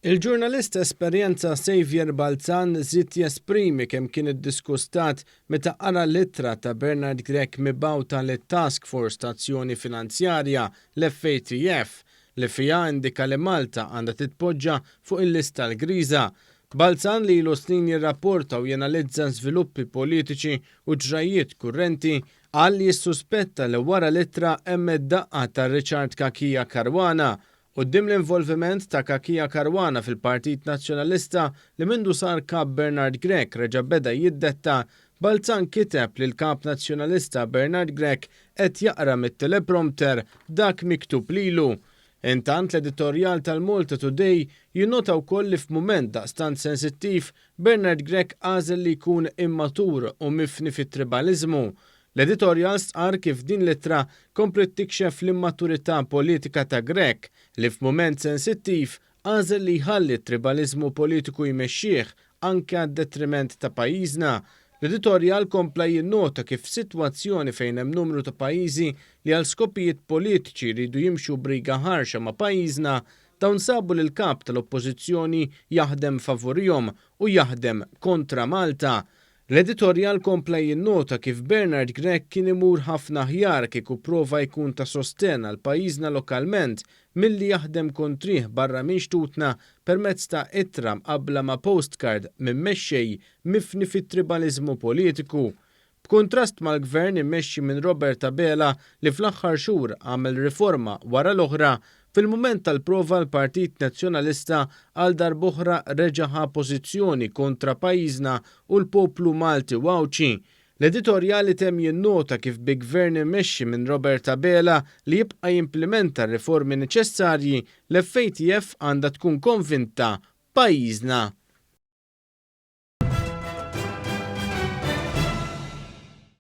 Il-ġurnalist esperjenza Xavier Balzan żied jesprimi kemm kien iddiskustat meta qara l-ittra ta' Bernard Grech mibgħuta lit-Task Force ta' Azzjoni Finanzjarja l-FATF li fiha indika li Malta għandha titpoġġa fuq il-lista l-griża. Balzan li ilu snin jirrapporta u jenalizza żviluppi politiċi u ġrajiet kurrenti qal li jissuspetta li wara l-ittra hemm id-daqqa ta' Richard Kakija Caruana. Quddiem l-involviment ta' Kakija Caruana fil-Partit Nazzjonalista li mindu sar kap Bernard Grech reġa' beda jiddetta, Balzan kiteb li l-kap Nazzjonalista Bernard Grech qed jaqra mit-teleprompter dak miktub lilu. Intant l-editorjal tal-Malta Today jinnota wkoll li f'mument daqstant sensittiv Bernard Grech għażel li jkun immatur u mifni fit-tribaliżmu. L-editorjal stqar kif din l-ittra komplet tikxef l-immaturità politika ta' Grech li f'mument sensittiv għażel li jħalli t-tribaliżmu politiku jmexxih anke għad-detriment ta' pajjiżna. L-editorjal kompla jinnota kif sitwazzjoni fejn hemm numru ta' pajjiżi li għal skopijiet politiċi jridu jimxu briga ħarxa ma' pajjiżna dawn sabu li l-kap tal-oppożizzjoni jaħdem favorihom u jaħdem kontra Malta. L-editorjal kompla jinnota kif Bernard Grech kien imur ħafna aħjar kieku prova jkun ta' sosten għal pajjiżna lokalment milli jaħdem kontrih barra minn xtutna permezz ta' ittra mqabbla ma' postcard minn mexxej mifni fit-tribaliżmu politiku. B'kuntrast mal-gvern immexxi minn Robert Abela li fl-aħħar xhur għamel riforma wara l-oħra, fil-mument tal-prova l-Partit Nazzjonalista għal darb'oħra reġaħa pożizzjoni kontra pajjiżna u l-poplu Malti wawċi. L-editorjali tem jinnota kif bi gvern immexxi minn Robert Abela li jibqa' jimplementa r-riformi neċessarji l-FATF għandha tkun konvinta pajjiżna